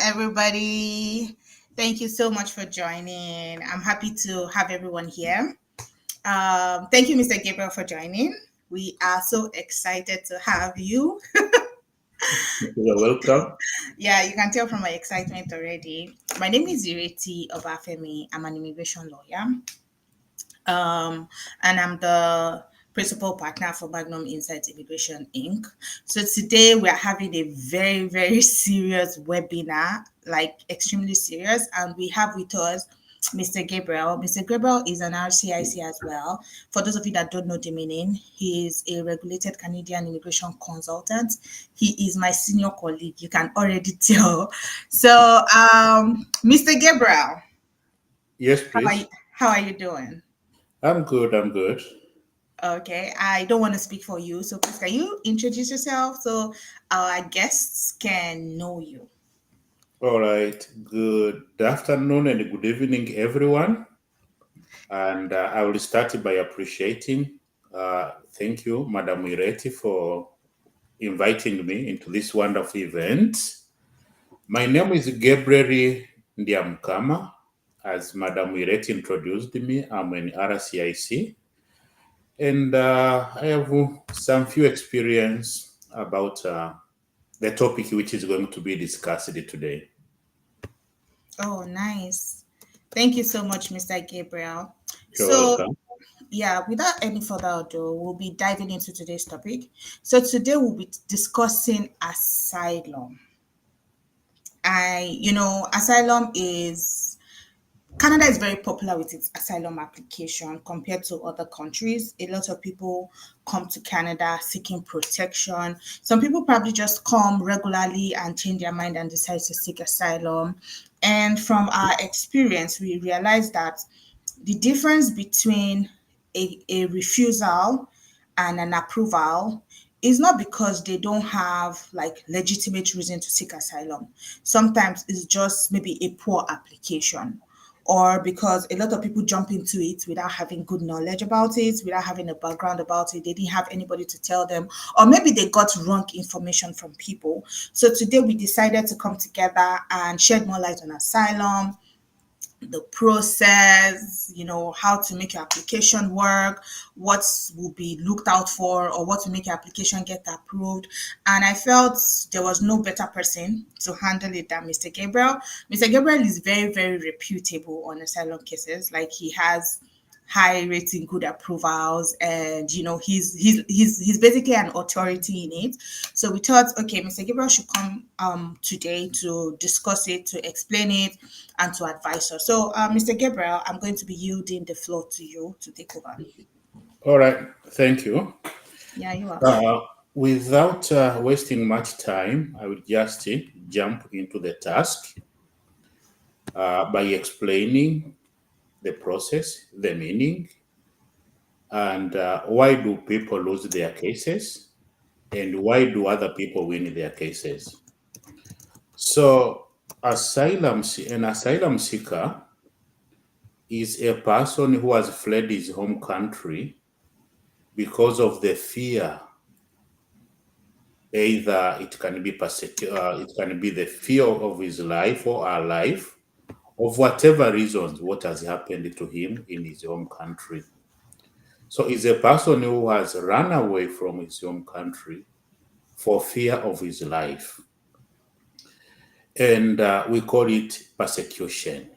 everybody. Thank you so much for joining. I'm happy to have everyone here. Thank you, Mr. Gabriel, for joining. We are so excited to have you. You're welcome. Yeah, you can tell from my excitement already. My name is Ireti Obafemi. I'm an immigration lawyer. And I'm the principal partner for Magnum Insights Immigration Inc. So today we are having a very, very serious webinar, like extremely serious, and we have with us Mr. Gabriel. Mr. Gabriel is an RCIC as well. For those of you that don't know the meaning, he is a regulated Canadian immigration consultant. He is my senior colleague. You can already tell. So, Mr. Gabriel, Yes, how are you, please. how are you doing? I'm good. I'm good. Okay, I don't want to speak for you, so please can you introduce yourself so our guests can know you? All right. Good afternoon and good evening, everyone. And I will start by appreciating. Thank you, Madam Ireti, for inviting me into this wonderful event. My name is Gabriel Ndyamukama. As Madam Ireti introduced me, I'm an RCIC. And I have some few experience about the topic which is going to be discussed today. Oh, nice. Thank you so much, Mr. Gabriel. You're So, welcome. yeah, without any further ado, we'll be diving into today's topic. So, today we'll be discussing asylum. Asylum is Canada is very popular with its asylum application compared to other countries. A lot of people come to Canada seeking protection. Some people probably just come regularly and change their mind and decide to seek asylum. And from our experience, we realize that the difference between a refusal and an approval is not because they don't have like legitimate reason to seek asylum. Sometimes it's just maybe a poor application, or because a lot of people jump into it without having good knowledge about it, without having a background about it. They didn't have anybody to tell them, or maybe they got wrong information from people. So today we decided to come together and shed more light on asylum, the process, how to make your application work, what will be looked out for, or what to make your application get approved. And I felt there was no better person to handle it than Mr. Gabriel. Mr. Gabriel is very, very reputable on asylum cases. Like, he has high rating, good approvals, and he's basically an authority in it. So we thought, okay, Mr. Gabriel should come today to discuss it, to explain it, and to advise us. So, Mr. Gabriel, I'm going to be yielding the floor to you to take over. All right. Thank you. Yeah, you are. Uh, Without wasting much time, I will just jump into the task by explaining the process, the meaning, and why do people lose their cases, and why do other people win their cases. So, an asylum seeker is a person who has fled his home country because of the fear. Either it can be the fear of his life or our life, of whatever reasons, what has happened to him in his home country. So it's a person who has run away from his home country for fear of his life. And we call it persecution.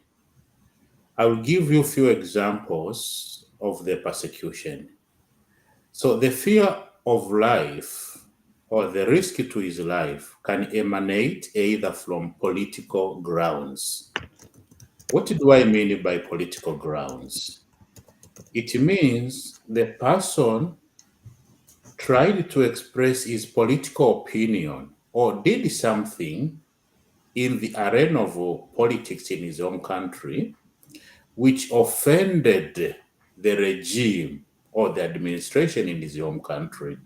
I will give you a few examples of the persecution. So the fear of life or the risk to his life can emanate either from political grounds. What do I mean by political grounds? It means the person tried to express his political opinion or did something in the arena of politics in his own country which offended the regime or the administration in his home country.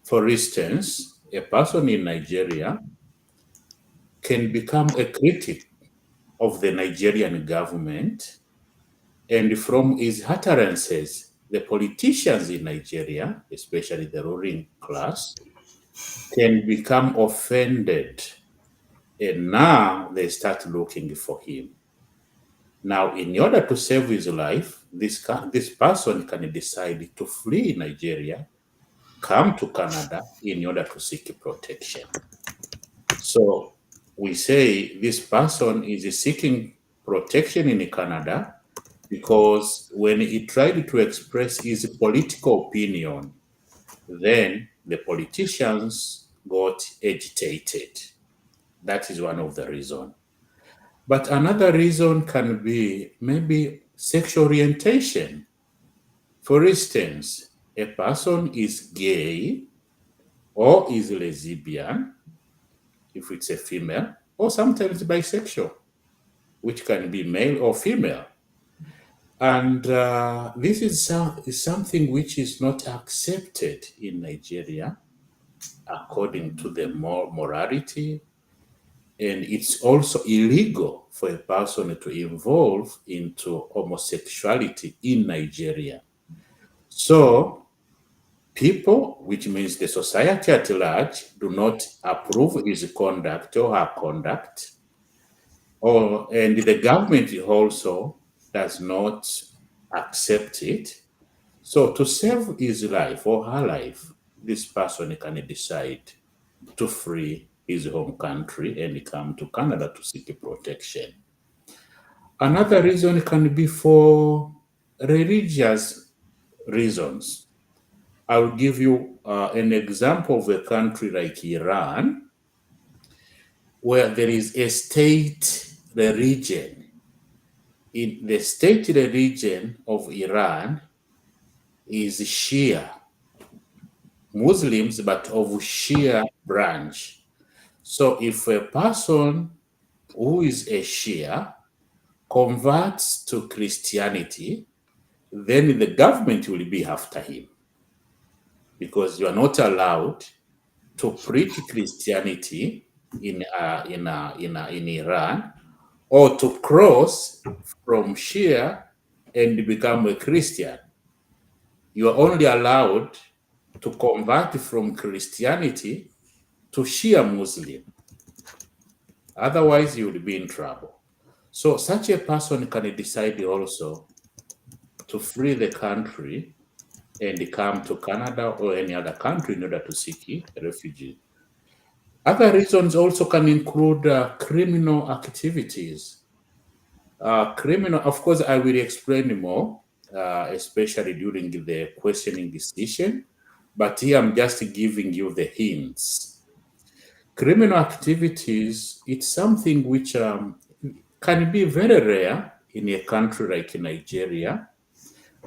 For instance, a person in Nigeria can become a critic of the Nigerian government, and from his utterances, the politicians in Nigeria, especially the ruling class, can become offended And now they start looking for him. Now, in order to save his life, this person can decide to flee Nigeria, come to Canada in order to seek protection. So we say this person is seeking protection in Canada because when he tried to express his political opinion, then the politicians got agitated. That is one of the reasons. But another reason can be maybe sexual orientation. For instance, a person is gay or is lesbian, if it's a female, or sometimes bisexual, which can be male or female. And this is something which is not accepted in Nigeria according to the morality. And it's also illegal for a person to involve into homosexuality in Nigeria. So people, which means the society at large, do not approve his conduct or her conduct. And the government also does not accept it. So to save his life or her life, this person can decide to flee his home country and come to Canada to seek protection. Another reason can be for religious reasons. I'll give you an example of a country like Iran, where there is a state religion. In the state religion of Iran is Shia Muslims, but of Shia branch. So if a person who is a Shia converts to Christianity, then the government will be after him because you are not allowed to preach Christianity in Iran or to cross from Shia and become a Christian. You are only allowed to convert from Christianity to Shia Muslim. Otherwise, you will be in trouble. So such a person can decide also to flee the country and come to Canada or any other country in order to seek refugee. Other reasons also can include criminal activities. Criminal, of course, I will explain more, especially during the questioning decision, but here I'm just giving you the hints. Criminal activities, it's something which can be very rare in a country like Nigeria,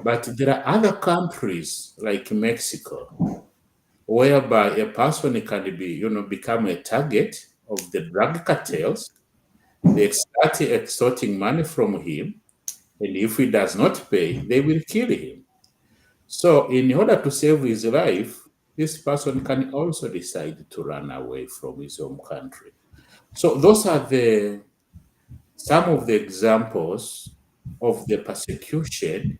but there are other countries like Mexico, whereby a person can be, become a target of the drug cartels. They start extorting money from him, and if he does not pay, they will kill him. So, in order to save his life, this person can also decide to run away from his home country. So, those are some of the examples of the persecution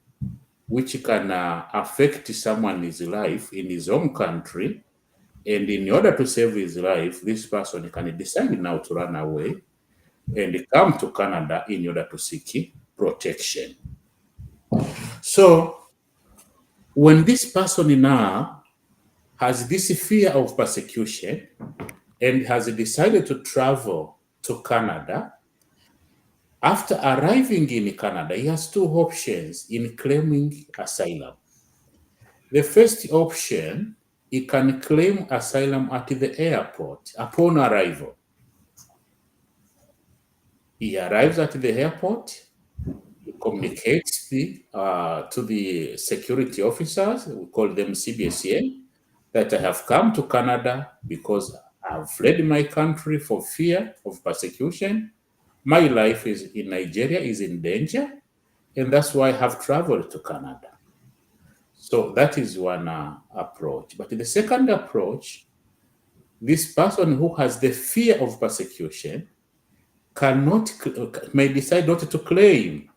which can affect someone's life in his home country. And in order to save his life, this person can decide now to run away and come to Canada in order to seek protection. So, when this person now has this fear of persecution and has decided to travel to Canada, after arriving in Canada, he has two options in claiming asylum. The first option, he can claim asylum at the airport upon arrival. He arrives at the airport, he communicates to the security officers, we call them CBSA, that I have come to Canada because I have fled my country for fear of persecution. My life is in Nigeria is in danger, and that's why I have traveled to Canada. So that is one approach. But the second approach, this person who has the fear of persecution may decide not to claim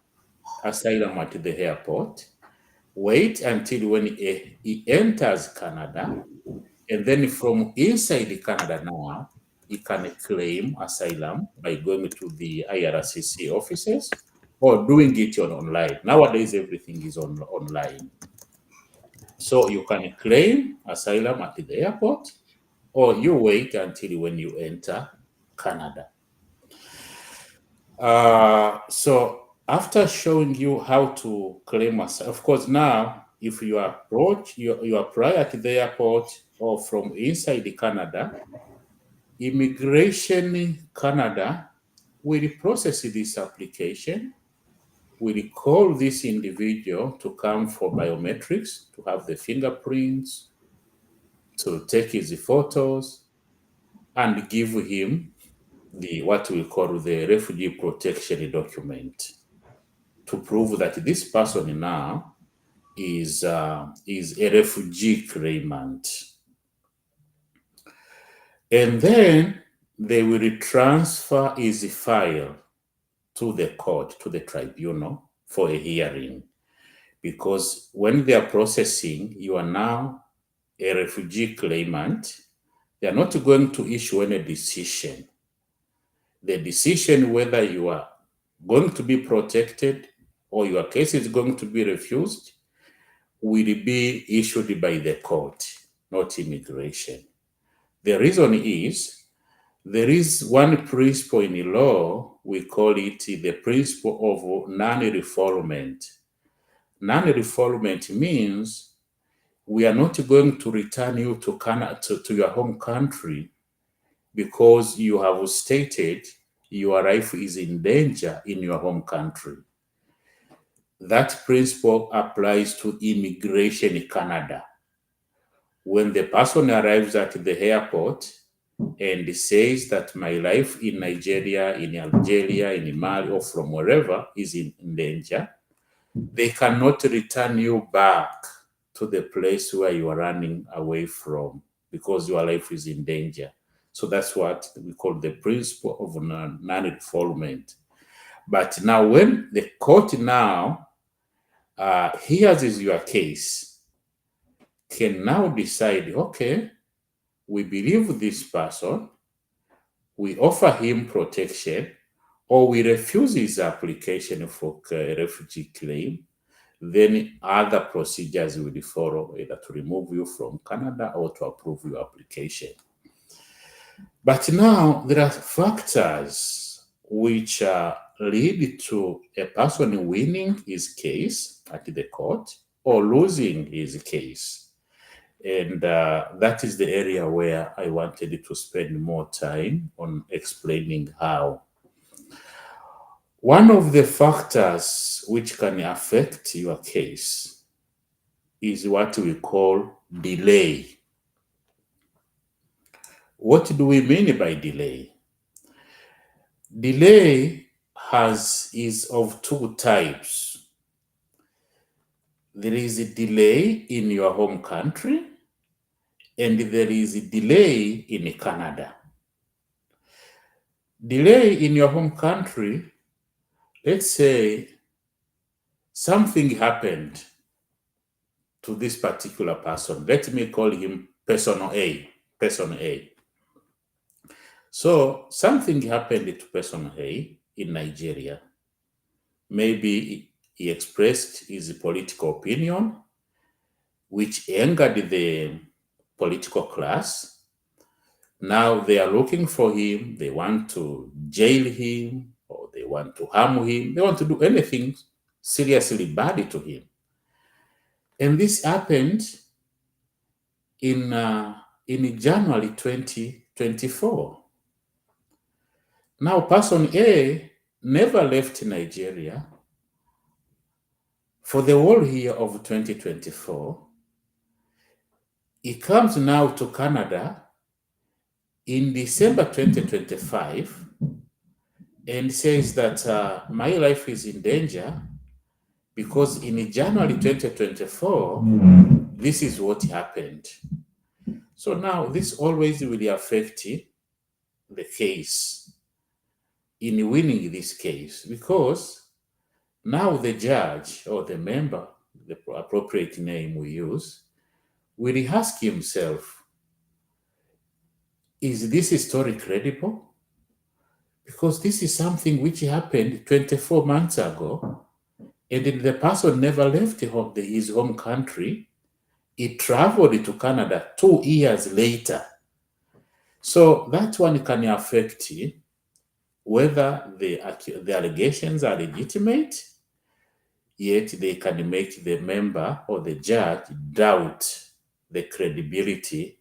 asylum at the airport, wait until when he enters Canada, and then from inside Canada now, he can claim asylum by going to the IRCC offices or doing it online. Nowadays, everything is online. So you can claim asylum at the airport, or you wait until when you enter Canada. So after showing you how to claim asylum, of course, now if you approach, you apply at the airport or from inside Canada, Immigration Canada will process this application, will call this individual to come for biometrics, to have the fingerprints, to take his photos, and give him the what we call the refugee protection document to prove that this person now is a refugee claimant. And then they will transfer his file to the court, to the tribunal for a hearing. Because when they are processing, you are now a refugee claimant, they are not going to issue any decision. The decision whether you are going to be protected or your case is going to be refused will be issued by the court, not immigration. The reason is there is one principle in law, we call it the principle of non-refoulement. Non-refoulement means we are not going to return you to Canada, to your home country because you have stated your life is in danger in your home country. That principle applies to Immigration Canada. When the person arrives at the airport and says that my life in Nigeria, in Algeria, in Mali, or from wherever is in danger, they cannot return you back to the place where you are running away from because your life is in danger. So that's what we call the principle of non-refoulement. But now when the court now hears your case, can now decide, okay, we believe this person, we offer him protection, or we refuse his application for a refugee claim, then other procedures will follow, either to remove you from Canada or to approve your application. But now there are factors which lead to a person winning his case at the court or losing his case. And that is the area where I wanted to spend more time on explaining how. One of the factors which can affect your case is what we call delay. What do we mean by delay? Delay is of two types. There is a delay in your home country, and there is a delay in Canada. Delay in your home country, let's say something happened to this particular person. Let me call him person A. Person A. So something happened to person A in Nigeria. Maybe he expressed his political opinion, which angered the political class. Now they are looking for him. They want to jail him, or they want to harm him. They want to do anything seriously bad to him. And this happened in January 2024. Now, person A never left Nigeria for the whole year of 2024. He comes now to Canada in December 2025 and says that my life is in danger because in January 2024, this is what happened. So now this always will affect the case in winning this case, because now the judge or the member, the appropriate name we use, will ask himself, Is this story credible? Because this is something which happened 24 months ago, and the person never left his home country. He traveled to Canada 2 years later. So that one can affect whether the allegations are legitimate, yet they can make the member or the judge doubt the credibility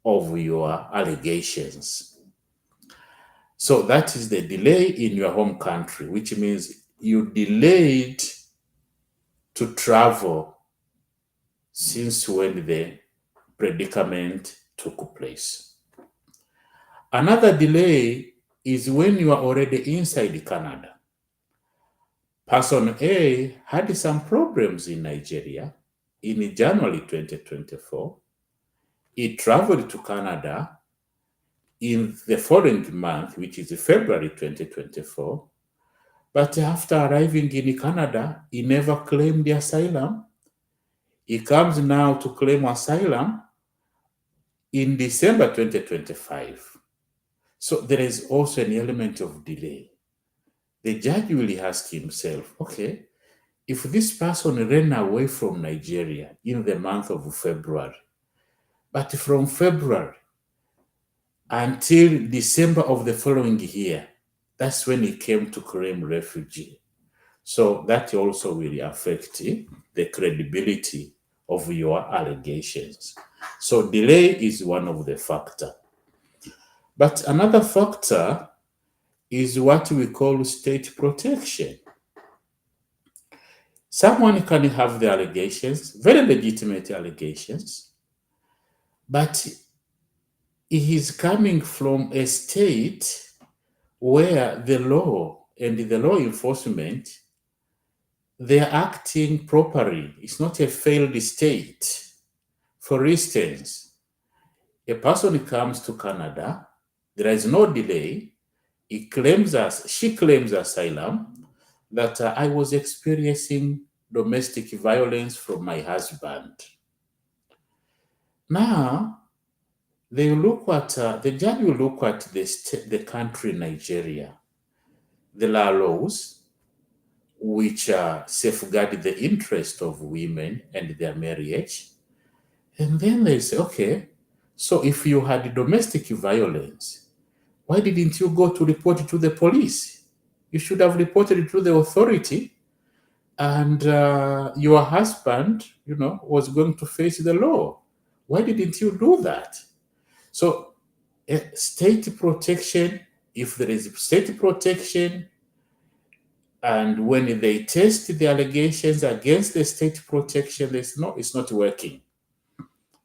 of your allegations. So that is the delay in your home country, which means you delayed to travel since when the predicament took place. Another delay is when you are already inside Canada. Person A had some problems in Nigeria in January 2024. He traveled to Canada in the following month, which is February 2024. But after arriving in Canada, he never claimed the asylum. He comes now to claim asylum in December 2025. So there is also an element of delay. The judge will ask himself, okay, if this person ran away from Nigeria in the month of February, but from February until December of the following year, that's when he came to claim refugee. So that also will affect the credibility of your allegations. So delay is one of the factors. But another factor is what we call state protection. Someone can have the allegations, very legitimate allegations, but he is coming from a state where the law and the law enforcement, they are acting properly. It's not a failed state. For instance, a person comes to Canada, there is no delay, she claims asylum, that I was experiencing domestic violence from my husband. Now, the judge will look at the country Nigeria. There are laws which safeguard the interest of women and their marriage. And then they say, okay, so if you had domestic violence, why didn't you go to report it to the police? You should have reported it to the authority, and your husband, was going to face the law. Why didn't you do that? So, state protection, if there is state protection, and when they test the allegations against the state protection, it's not working.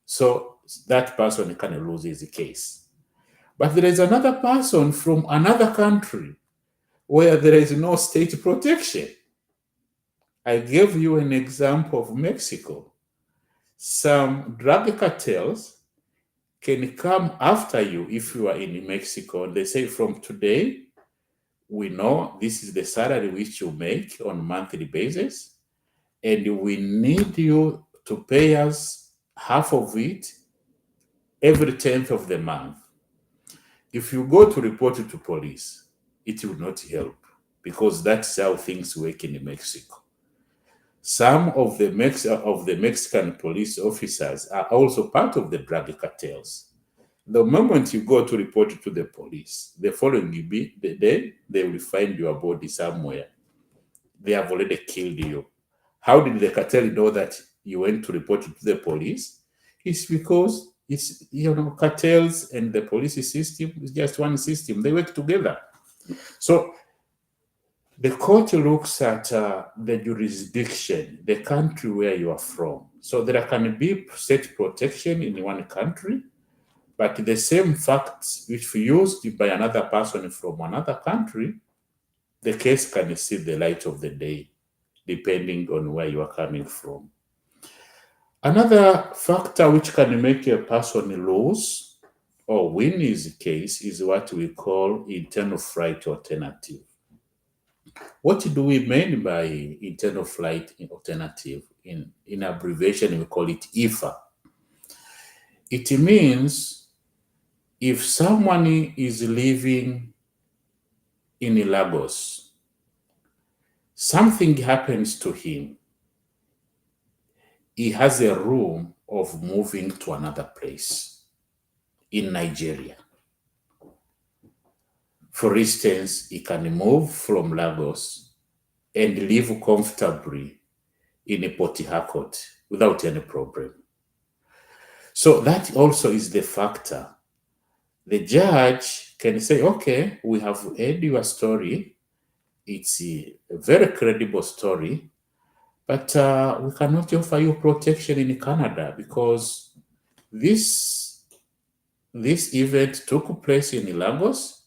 So that person can lose his case. But there is another person from another country where there is no state protection. I gave you an example of Mexico. Some drug cartels can come after you if you are in Mexico. They say, from today, we know this is the salary which you make on a monthly basis, and we need you to pay us half of it every 10th of the month. If you go to report it to police, it will not help, because that's how things work in Mexico. Some of the Mexican police officers are also part of the drug cartels. The moment you go to report it to the police, the following day, they will find your body somewhere. They have already killed you. How did the cartel know that you went to report it to the police? It's because it's, cartels and the police system is just one system. They work together. So the court looks at the jurisdiction, the country where you are from. So there can be state protection in one country, but the same facts which were used by another person from another country, the case can see the light of the day, depending on where you are coming from. Another factor which can make a person lose or win his case is what we call internal flight alternative. What do we mean by internal flight alternative? In abbreviation, we call it IFA. It means If someone is living in Lagos, something happens to him, he has a room of moving to another place in Nigeria. For instance, he can move from Lagos and live comfortably in Port Harcourt without any problem. So that also is the factor. The judge can say, okay, we have heard your story. It's a very credible story, but we cannot offer you protection in Canada because this this event took place in Lagos.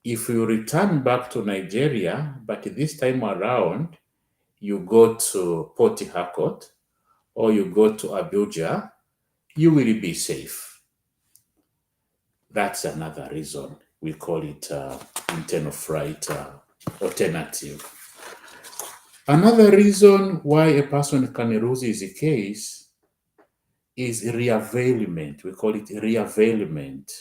If you return back to Nigeria, but this time around you go to Port Harcourt or you go to Abuja, you will be safe. That's another reason. We call it internal flight alternative. Another reason why a person can lose his case is reavailment. We call it reavailment.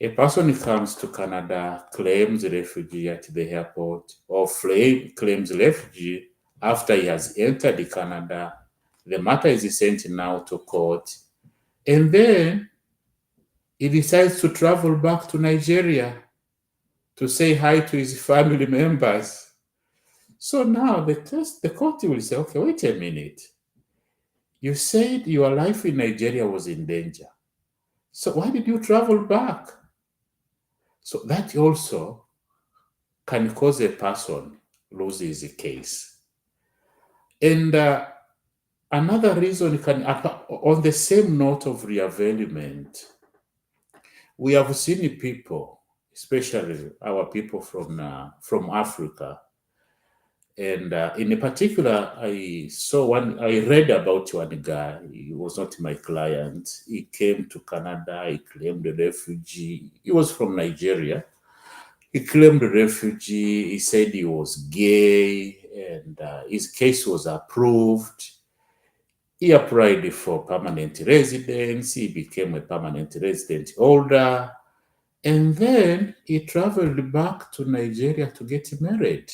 A person comes to Canada, claims refugee at the airport, or claims refugee after he has entered Canada. The matter is sent now to court, and then he decides to travel back to Nigeria to say hi to his family members. So now the court will say, okay, wait a minute. You said your life in Nigeria was in danger. So why did you travel back? So that also can cause a person lose his case. And another reason can, on the same note of reavailment, we have seen people, especially our people from Africa, and in particular, I read about one guy. He was not my client. He came to Canada. He claimed a refugee. He was from Nigeria. He claimed a refugee. He said he was gay, and his case was approved. He applied for permanent residence. He became a permanent resident holder. And then he traveled back to Nigeria to get married.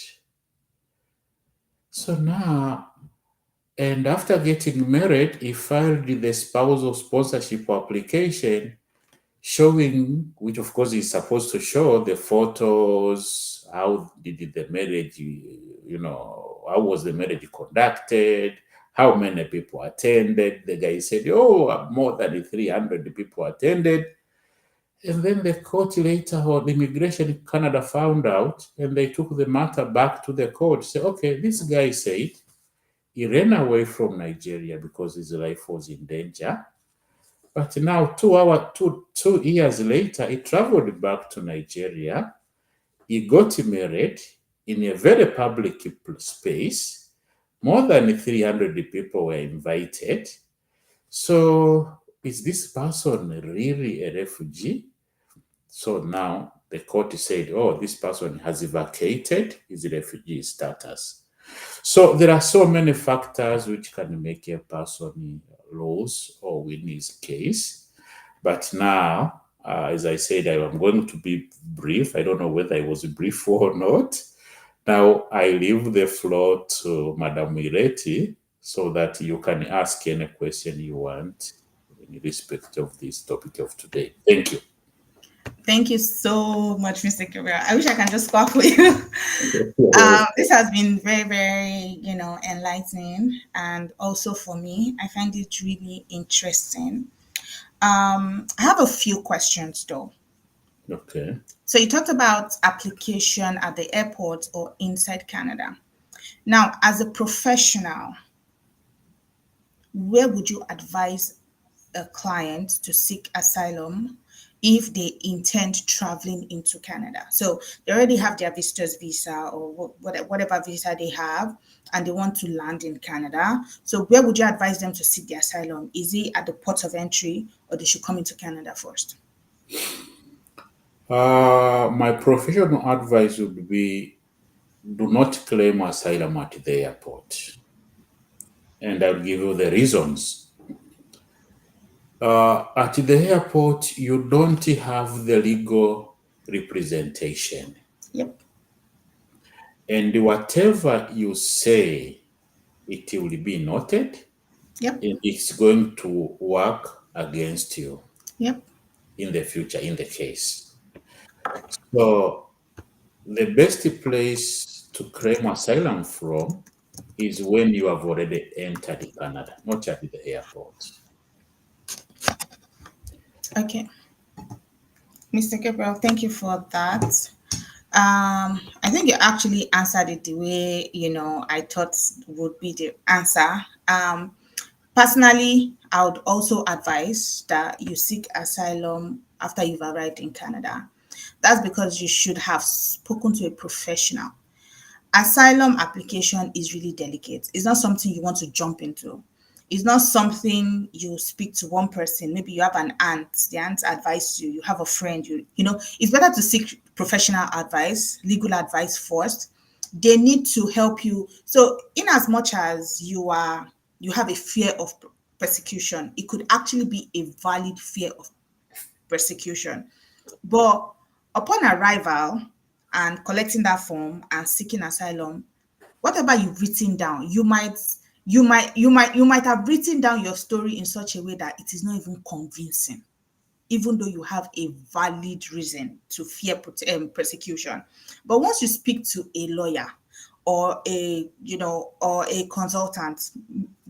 So now, and after getting married, he filed the spousal sponsorship application showing, which of course is supposed to show the photos, how did the marriage, how was the marriage conducted, how many people attended. The guy said, oh, more than 300 people attended. And then the court later, or the immigration in Canada found out, and they took the matter back to the court. Say, okay, this guy said he ran away from Nigeria because his life was in danger. But now, 2 years later, he traveled back to Nigeria. He got married in a very public space. More than 300 people were invited. So, is this person really a refugee? So now the court said, oh, this person has vacated his refugee status. So there are so many factors which can make a person lose or win his case. But now, as I said, I am going to be brief. I don't know whether I was brief or not. Now I leave the floor to Madam Ireti so that you can ask any question you want in respect of this topic of today. Thank you. Thank you so much, Mr. Gabriel. I wish I can just spark with you. This has been very, very, enlightening, and also for me, I find it really interesting. I have a few questions though. Okay. So you talked about application at the airport or inside Canada. Now, as a professional, where would you advise a client to seek asylum if they intend traveling into Canada? So they already have their visitor's visa or whatever visa they have, and they want to land in Canada. So where would you advise them to seek the asylum? Is it at the port of entry, or they should come into Canada first? My professional advice would be do not claim asylum at the airport. And I'll give you the reasons. At the airport, you don't have the legal representation. Yep. And whatever you say, it will be noted Yep. and it's going to work against you Yep. in the future, in the case. So, the best place to claim asylum from is when you have already entered Canada, not at the airport. Okay. Mr. Gabriel, thank you for that. I think you actually answered it the way I thought would be the answer. Personally, I would also advise that you seek asylum after you've arrived in Canada. That's because you should have spoken to a professional. Asylum application is really delicate. It's not something you want to jump into. It's not something you speak to one person. Maybe you have an aunt, the aunt advised you, you have a friend, it's better to seek professional advice, legal advice first. They need to help you. So in as much as you have a fear of persecution, it could actually be a valid fear of persecution. But upon arrival and collecting that form and seeking asylum, whatever you've written down, you might have written down your story in such a way that it is not even convincing, even though you have a valid reason to fear persecution. But once you speak to a lawyer or a consultant,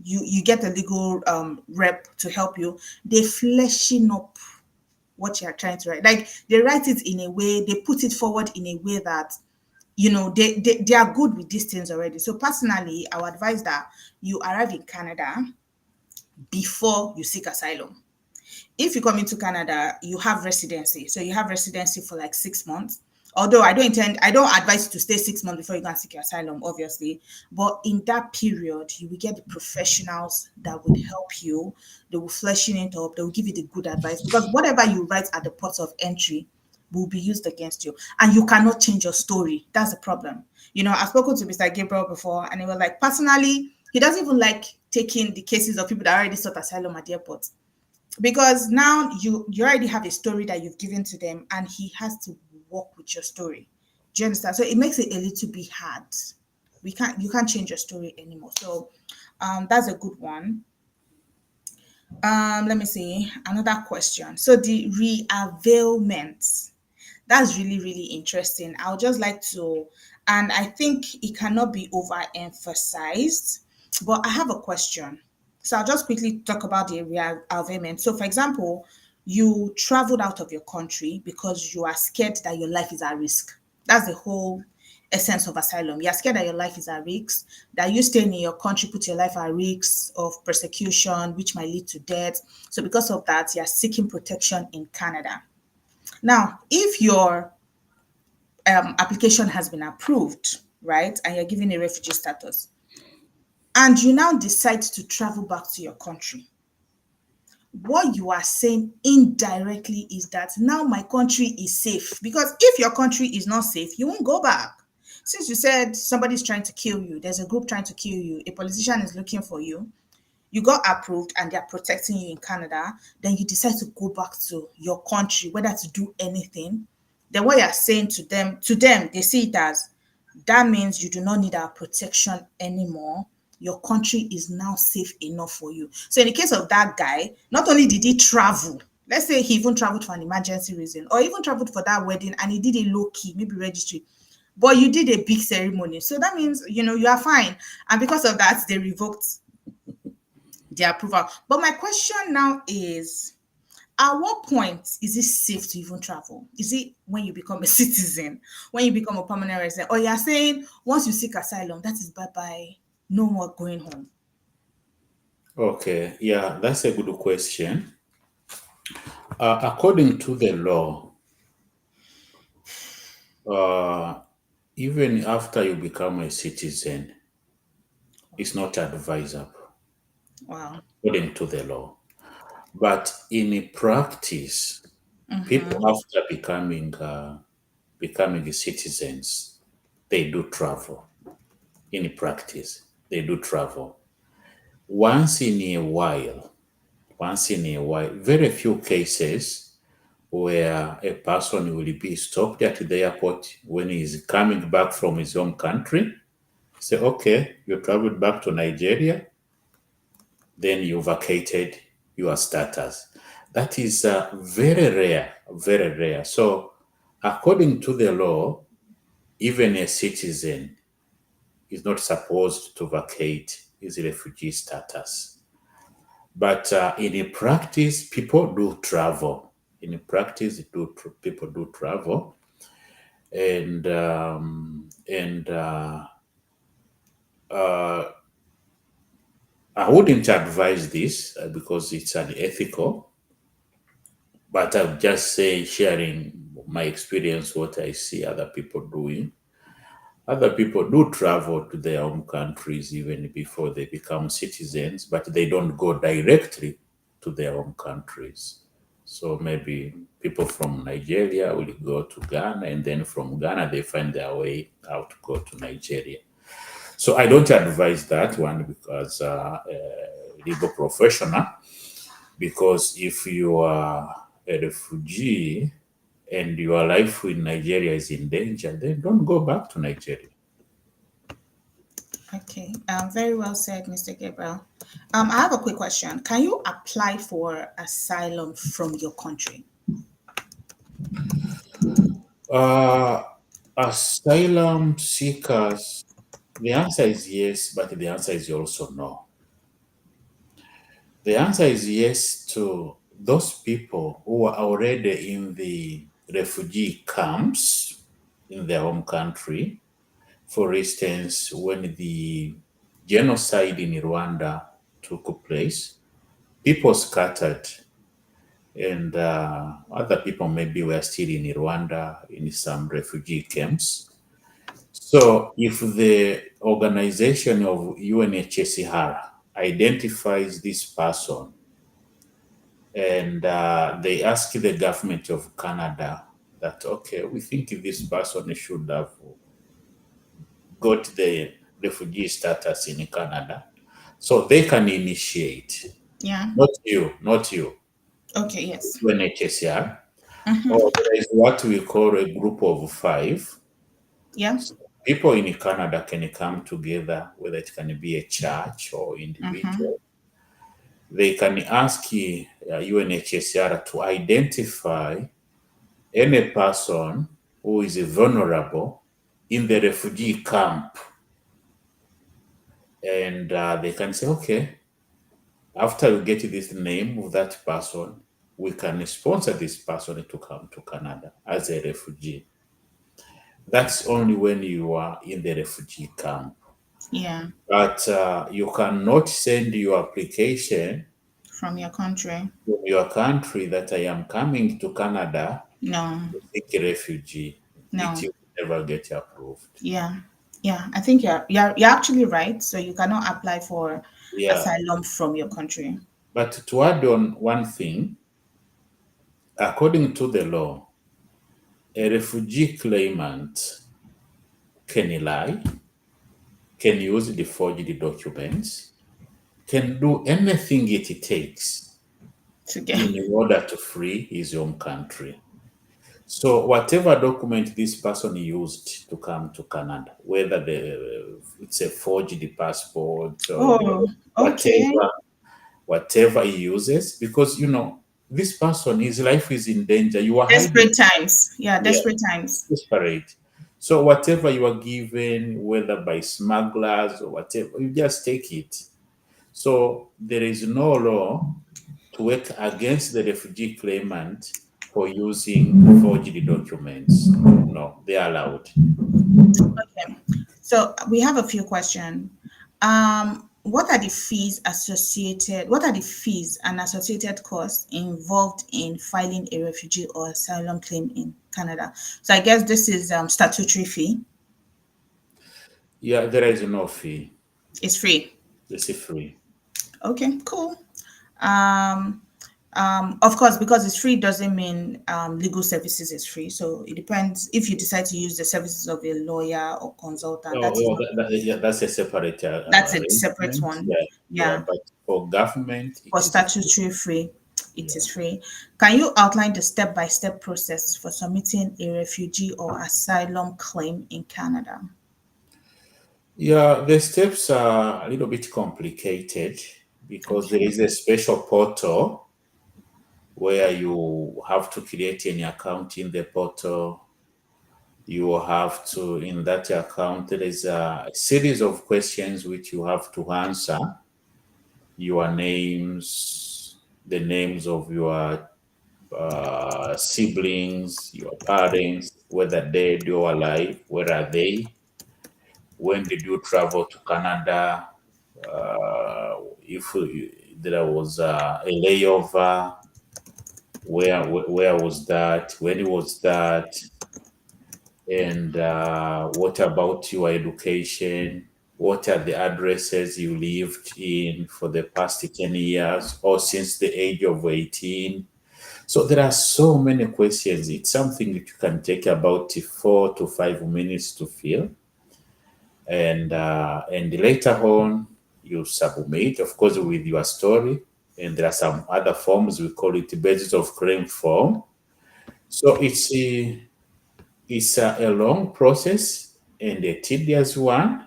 you get a legal rep to help you. They fleshing up what you are trying to write. Like they write it in a way, they put it forward in a way that they are good with these things already. So personally, I would advise that you arrive in Canada before you seek asylum. If you come into Canada, you have residency. So you have residency for like 6 months. Although I don't advise you to stay 6 months before you can seek your asylum, obviously. But in that period, you will get the professionals that would help you. They will fleshing it up. They will give you the good advice because whatever you write at the port of entry will be used against you. And you cannot change your story. That's the problem. I've spoken to Mr. Gabriel before, and he was like, personally, he doesn't even like taking the cases of people that already sought asylum at the airport because now you already have a story that you've given to them and he has to work with your story. Do you understand? So it makes it a little bit hard. You can't change your story anymore. So that's a good one. Let me see another question. So the reavailment, that's really really interesting. I would just like to, and I think it cannot be overemphasized, but I have a question. So I'll just quickly talk about the reavailment. So for example, you traveled out of your country because you are scared that your life is at risk. That's the whole essence of asylum. You're scared that your life is at risk, that you staying in your country put your life at risk of persecution, which might lead to death. So because of that, you're seeking protection in Canada. Now, if your application has been approved, right, and you're given a refugee status, and you now decide to travel back to your country, what you are saying indirectly is that now my country is safe. Because if your country is not safe, you won't go back. Since you said somebody's trying to kill you, there's a group trying to kill you, a politician is looking for you got approved and they're protecting you in Canada, then you decide to go back to your country, whether to do anything, then what you're saying to them, they see it as that means you do not need our protection anymore. Your country is now safe enough for you. So in the case of that guy, not only did he travel, let's say he even traveled for an emergency reason, or even traveled for that wedding and he did a low key, maybe registry, but you did a big ceremony. So that means you are fine. And because of that, they revoked the approval. But my question now is, at what point is it safe to even travel? Is it when you become a citizen, when you become a permanent resident, or you're saying once you seek asylum, that is bye bye, no more going home? Okay, yeah, that's a good question. According to the law, uh, even after you become a citizen, it's not advisable, Wow. according to the law. But in practice, people Mm-hmm. after becoming citizens, they do travel. In practice, they do travel once in a while. once in a while. Very few cases where a person will be stopped at the airport when he's coming back from his home country. Say, okay, you traveled back to Nigeria, then you vacated your status. That is very rare, very rare. So, according to the law, even a citizen is not supposed to vacate his refugee status. But in practice, people do travel. In practice, people do travel, and uh, I wouldn't advise this because it's unethical. But I'll just say, sharing my experience, what I see other people doing. Other people do travel to their home countries even before they become citizens, but they don't go directly to their home countries. So maybe people from Nigeria will go to Ghana, and then from Ghana they find their way out to go to Nigeria. So I don't advise that one because a legal professional. Because if you are a refugee and your life in Nigeria is in danger, then don't go back to Nigeria. Okay, very well said, Mr. Gabriel. I have a quick question. Can you apply for asylum from your country? Uh, Asylum seekers, the answer is yes, but the answer is also no. The answer is yes to those people who are already in the refugee camps in their home country. For instance, when the genocide in Rwanda took place, people scattered, and other people maybe were still in Rwanda in some refugee camps. So, if the organization of UNHCR identifies this person and they ask the government of Canada that, okay, we think this person should have got the refugee status in Canada, so they can initiate, Yeah. not you, Okay, yes. UNHCR, Mm-hmm. or there is what we call a group of five. Yeah. So people in Canada can come together, whether it can be a church or Mm-hmm. individual. They can ask UNHCR to identify any person who is vulnerable in the refugee camp. And they can say, okay, after we get this name of that person, we can sponsor this person to come to Canada as a refugee. That's only when you are in the refugee camp. Yeah. But you cannot send your application From your country. to your country that I am coming to Canada No. to seek a refugee. It No. will never get approved. Yeah. Yeah. I think you're actually right. So you cannot apply for Yeah. asylum from your country. But to add on one thing, according to the law, a refugee claimant can lie, can use the forged documents, can do anything it takes To get in order to free his home country. So whatever document this person used to come to Canada, whether it's a forged passport or Oh, okay. whatever he uses, because this person, his life is in danger. You are hiding. Desperate times. Yeah, Yeah, desperate times. desperate. So whatever you are given, whether by smugglers or whatever, you just take it. So there is no law to work against the refugee claimant for using forged documents. No, they are allowed. Okay. So we have a few questions. What are the fees associated? What are the fees and associated costs involved in filing a refugee or asylum claim in Canada? So I guess this is statutory fee. Yeah, there is no fee. It's free. It's free. Okay, cool. Um, of course, because it's free doesn't mean legal services is free. So it depends if you decide to use the services of a lawyer or consultant. Oh, That is oh, not yeah, that's a separate that's a separate arrangement. one. Yeah. Yeah, Yeah, but for government, for it is statutory free, it yeah. is free. Can you outline the step-by-step process for submitting a refugee or asylum claim in Canada? Yeah, the steps are a little bit complicated because there Okay. is a special portal where you have to create an account in the portal. You have to, in that account, there is a series of questions which you have to answer. Your names, the names of your siblings, your parents, whether dead or alive, where are they? When did you travel to Canada? If there was a layover, where was that? When was that? And what about your education? What are the addresses you lived in for the past 10 years or since the age of 18? So there are so many questions. It's something that you can take about 4 to 5 minutes to fill. And later on, you submit, of course, with your story. And there are some other forms, we call it basis of claim form. So it's a long process and a tedious one.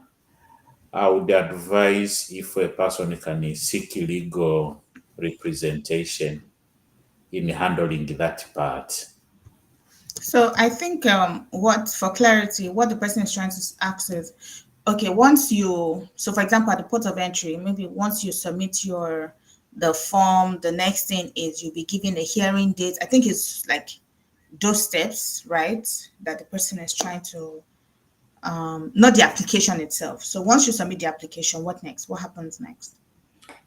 I would advise if a person can seek legal representation in handling that part. So I think what for clarity, what the person is trying to ask is, okay, once you, so for example, at the port of entry, maybe once you submit your the form, the next thing is you'll be given a hearing date. I think it's like those steps, right? That the person is trying to, not the application itself. So once you submit the application, what next? What happens next?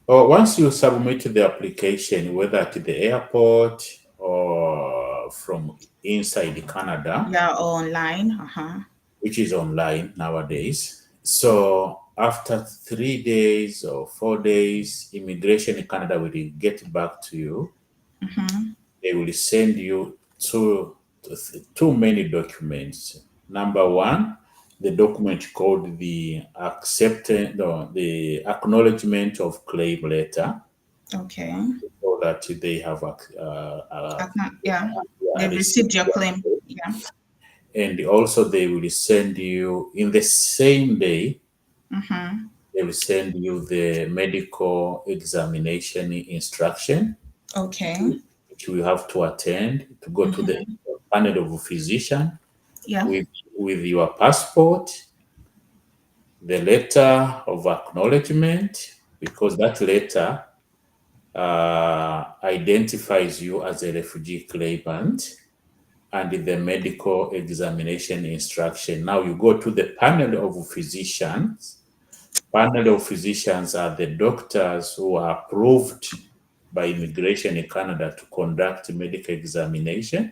Or once you submit the application, whether at the airport or from inside Canada, Yeah, or online. Uh-huh. which is online nowadays. So after 3 days or 4 days, Immigration in Canada will get back to you. They will send you too many documents. Number one, the document called the acceptance, no, the acknowledgement of claim letter, Okay. so that they have Yeah. They've received received your your claim. claim. Yeah. And also they will send you in the same day. They will send you the medical examination instruction, Okay. which you have to attend to go to the panel of physician Yeah. with your passport, the letter of acknowledgement, because that letter identifies you as a refugee claimant, and the medical examination instruction. Now you go to the panel of physicians. Panel of physicians are the doctors who are approved by Immigration in Canada to conduct medical examination.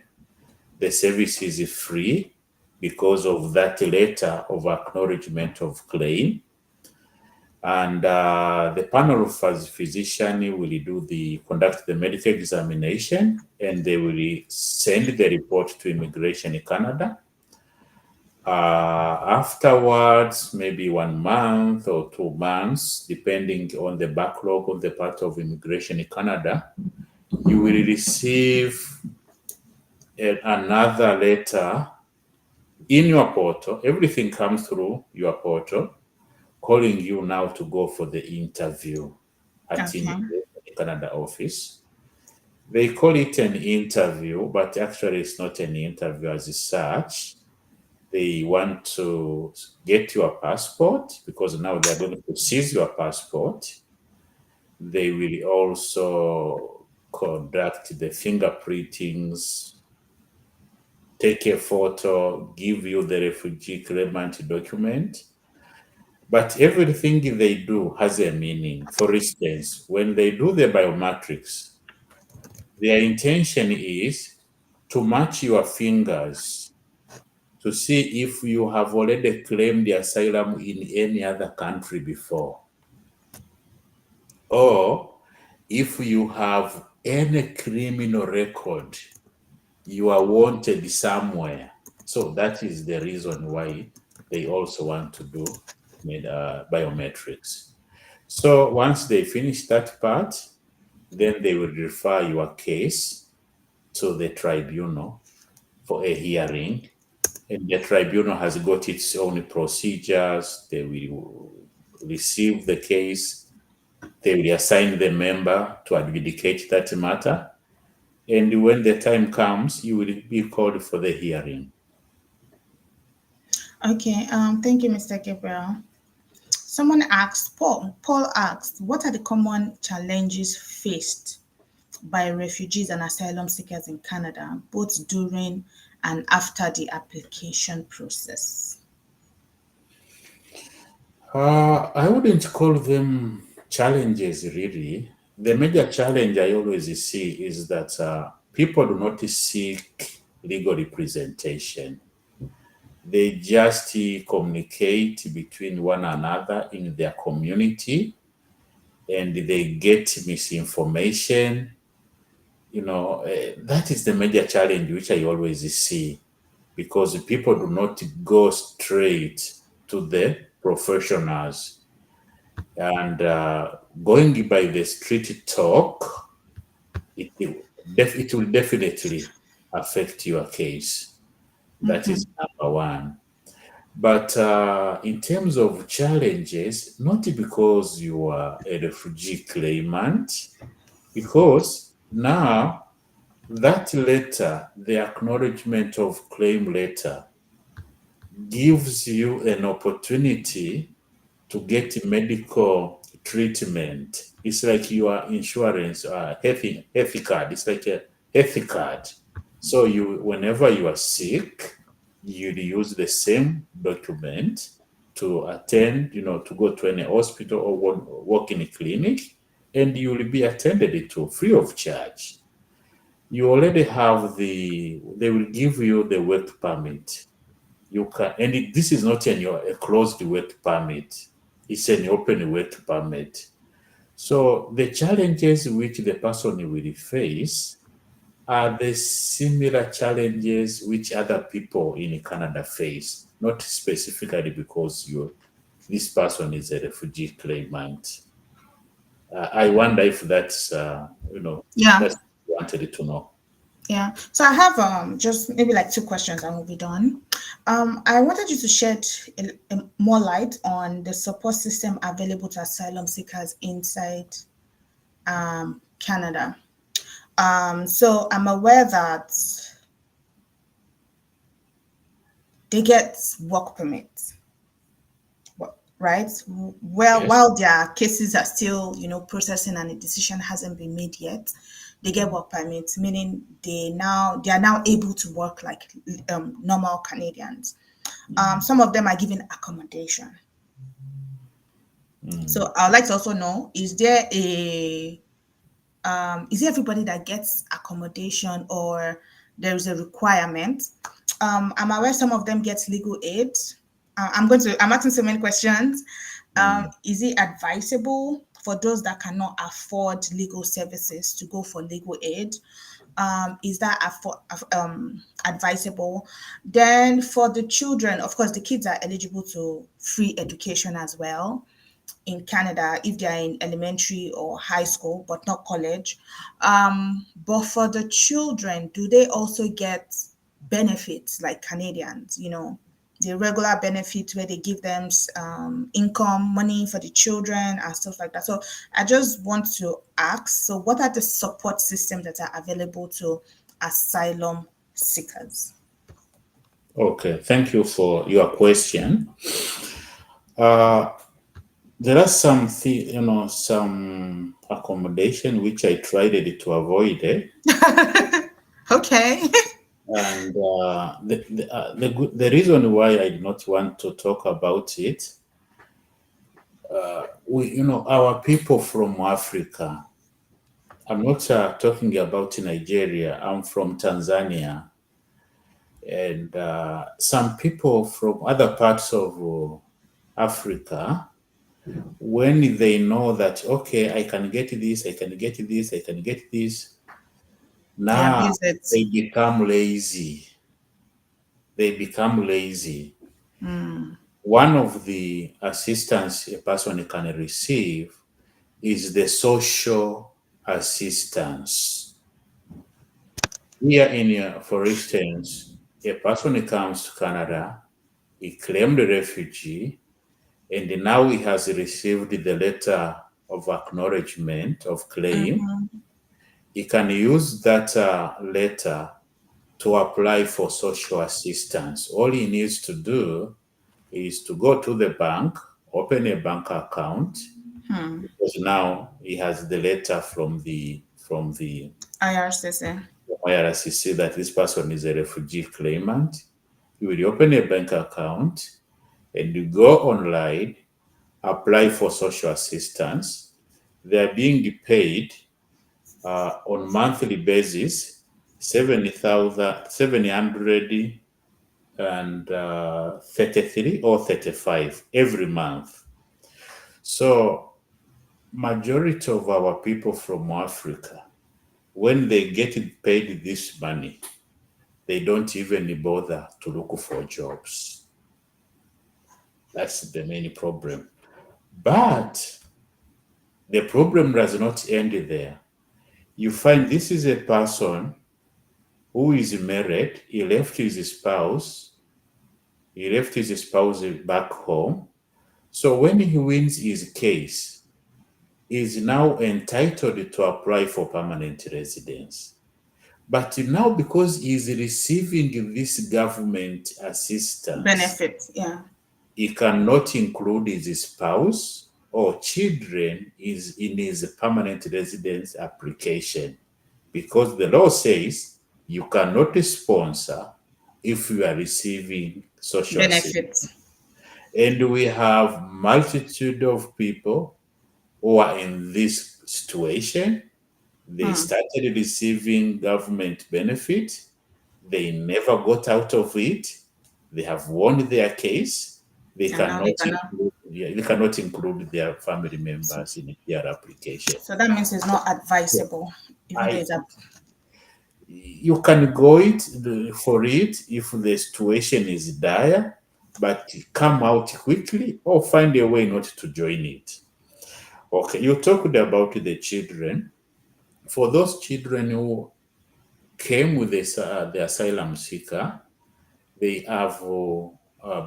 The service is free because of that letter of acknowledgement of claim. And the panel of physician will conduct the medical examination, and they will send the report to Immigration in Canada. Afterwards, maybe 1 month or 2 months, depending on the backlog on the part of Immigration in Canada, you will receive another letter in your portal. Everything comes through your portal, calling you now to go for the interview at Okay. Immigration in Canada office. They call it an interview, but actually it's not an interview as such. They want to get your passport because now they're going to seize your passport. They will also conduct the fingerprintings, take a photo, give you the refugee claimant document. But everything they do has a meaning. For instance, when they do the biometrics, their intention is to match your fingers to see if you have already claimed the asylum in any other country before, or if you have any criminal record, you are wanted somewhere. So that is the reason why they also want to do biometrics. So once they finish that part, then they will refer your case to the tribunal for a hearing. And the tribunal has got its own procedures. They will receive the case, they will assign the member to adjudicate that matter. And when the time comes, you will be called for the hearing. Okay, thank you, Mr. Gabriel. Someone asked, Paul asked, what are the common challenges faced by refugees and asylum seekers in Canada, both during and after the application process? I wouldn't call them challenges really. The major challenge I always see is that people do not seek legal representation. They just communicate between one another in their community, and they get misinformation. That is the major challenge which I always see, because people do not go straight to the professionals. And going by the street talk, it will definitely affect your case. That is number one. But in terms of challenges, not because you are a refugee claimant, because now that letter, the acknowledgement of claim letter, gives you an opportunity to get medical treatment. It's like your insurance, health card. It's like a health card. So whenever you are sick, you use the same document to attend, to go to any hospital or work in a clinic, and you will be attended to free of charge. You already have they will give you the work permit. You can, and this is not a closed work permit. It's an open work permit. So the challenges which the person will face are the similar challenges which other people in Canada face, not specifically because this person is a refugee claimant. I wonder if that's Yeah, that's what you wanted to know. yeah. So I have just maybe like two questions and we'll be done. I wanted you to shed more light on the support system available to asylum seekers inside Canada. So I'm aware that they get work permits, right? Well, Yes. while their cases are still, processing and a decision hasn't been made yet, they get work permits, meaning they are now able to work like normal Canadians. Some of them are given accommodation. Mm. So I'd like to also know: is there everybody that gets accommodation, or there is a requirement? I'm aware some of them get legal aid. I'm asking so many questions. Mm. Is it advisable for those that cannot afford legal services to go for legal aid? Is that advisable? Then for the children, of course, the kids are eligible to free education as well in Canada if they are in elementary or high school, but not college. But for the children, do they also get benefits like Canadians? The regular benefits where they give them income, money for the children and stuff like that. So I just want to ask, so what are the support systems that are available to asylum seekers? Okay, thank you for your question. Uh, there are some accommodation which I tried to avoid, Okay. and the reason why I do not want to talk about it, our people from Africa. I'm not talking about Nigeria. I'm from Tanzania, and some people from other parts of Africa, when they know that, okay, I can get this, I can get this, I can get this, They now abuse it. they become lazy. They become lazy. One of the assistance a person can receive is the social assistance. Here for instance, a person comes to Canada, he claimed a refugee, and now he has received the letter of acknowledgement of claim. He can use that letter to apply for social assistance. All he needs to do is to go to the bank, open a bank account, because now he has the letter from the IRCC. IRCC that this person is a refugee claimant. You will open a bank account and you go online, apply for social assistance. They are being paid on monthly basis, 733 or 35 every month. So majority of our people from Africa, when they get paid this money, they don't even bother to look for jobs. That's the main problem. But the problem does not end there. You find this is a person who is married, he left his spouse back home. So when he wins his case, he is now entitled to apply for permanent residence. But now, because he is receiving this government assistance, Benefit, yeah. he cannot include his spouse or children is in his permanent residence application, because the law says you cannot sponsor if you are receiving social assistance. Benefit. And we have multitude of people who are in this situation. They started receiving government benefit. They never got out of it. They have won their case. They And now they cannot. they cannot include their family members in their application. So that means it's not advisable, even though it's You can go for it if the situation is dire, but come out quickly or find a way not to join it. Okay, you talked about the children. For those children who came with the asylum seeker, they have a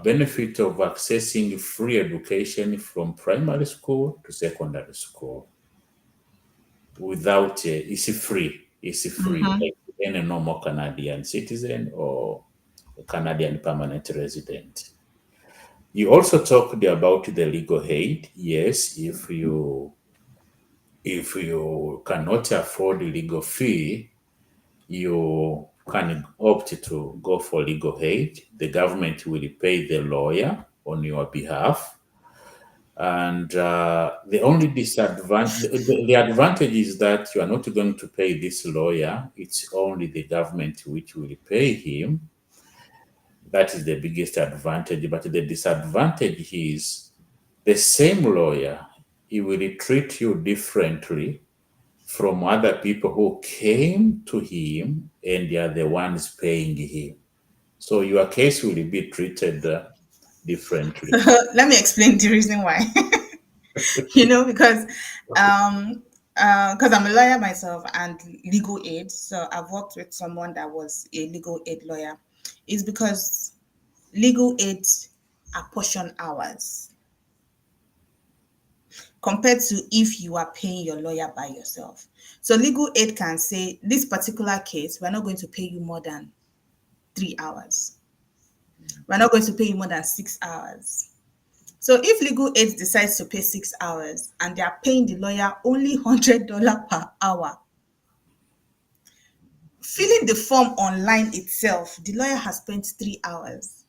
benefit of accessing free education from primary school to secondary school. Without it's free. It's free, like any normal Canadian citizen or a Canadian permanent resident. You also talked about the legal aid. Yes, if you cannot afford the legal fee, you can opt to go for legal aid. The government will pay the lawyer on your behalf. And the only disadvantage, the advantage is that you are not going to pay this lawyer. It's only the government which will pay him. That is the biggest advantage. But the disadvantage is the same lawyer, he will treat you differently from other people who came to him and they are the ones paying him. So your case will be treated differently. Let me explain the reason why. Because I'm a lawyer myself and legal aid, so I've worked with someone that was a legal aid lawyer. Is because legal aid apportion hours compared to if you are paying your lawyer by yourself. So legal aid can say, this particular case, we're not going to pay you more than 3 hours. We're not going to pay you more than 6 hours. So if legal aid decides to pay 6 hours and they are paying the lawyer only $100 per hour, filling the form online itself, the lawyer has spent 3 hours.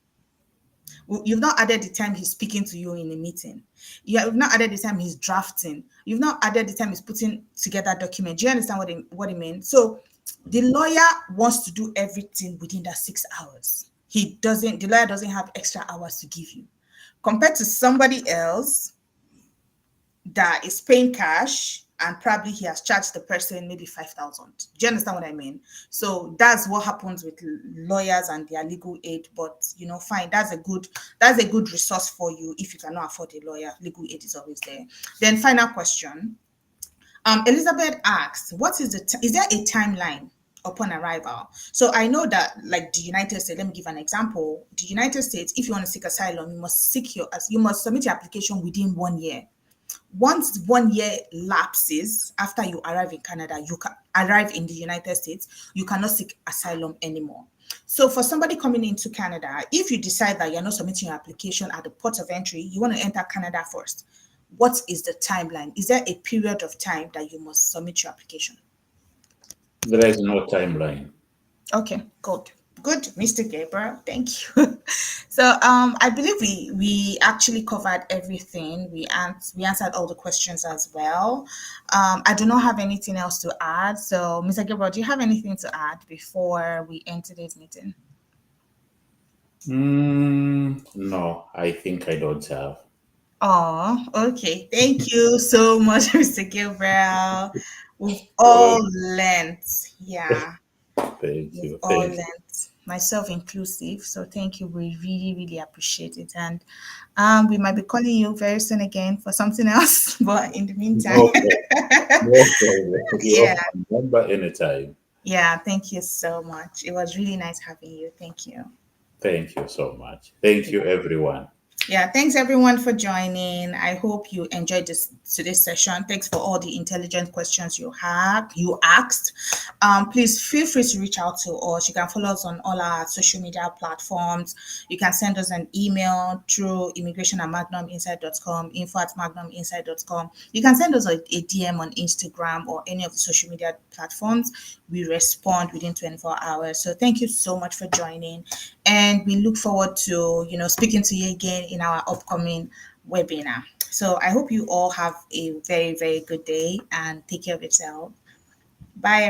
You've not added the time he's speaking to you in a meeting. You've not added the time he's drafting. You've not added the time he's putting together documents. Do you understand what I mean? So the lawyer wants to do everything within that 6 hours. The lawyer doesn't have extra hours to give you. Compared to somebody else that is paying cash and probably he has charged the person maybe 5,000. Do you understand what I mean? So that's what happens with lawyers and their legal aid. But fine, that's a good resource for you if you cannot afford a lawyer. Legal aid is always there. Then final question: Elizabeth asks, "What is is there a timeline upon arrival?" So I know that, like the United States. Let me give an example. The United States, if you want to seek asylum, you must submit your application within 1 year. Once 1 year lapses after you arrive in Canada, you can arrive in the United States, you cannot seek asylum anymore. So for somebody coming into Canada, if you decide that you're not submitting your application at the port of entry, you want to enter Canada first. What is the timeline? Is there a period of time that you must submit your application? There is no timeline. Okay, good. Good, Mr. Gabriel. Thank you. So I believe we actually covered everything. We answered all the questions as well. I do not have anything else to add. So, Mr. Gabriel, do you have anything to add before we end today's meeting? No, I think I don't have. Oh, okay. Thank you so much, Mr. Gabriel. We've Oh, all learned. Yeah. thank We've you. all Thank learned, myself inclusive. So thank you. We really, really appreciate it. And we might be calling you very soon again for something else. But in the you. meantime, No problem. No problem. You yeah, have my number anytime. yeah. Thank you so much. It was really nice having you. Thank you. Thank you so much. Thank you, everyone. Yeah, thanks everyone for joining. I hope you enjoyed today's session. Thanks for all the intelligent questions you asked. Please feel free to reach out to us. You can follow us on all our social media platforms. You can send us an email through immigration@magnuminside.com, info@magnuminside.com. You can send us a DM on Instagram or any of the social media platforms. We respond within 24 hours. So thank you so much for joining, and we look forward to speaking to you again in our upcoming webinar. So I hope you all have a very, very good day and take care of yourself. Bye.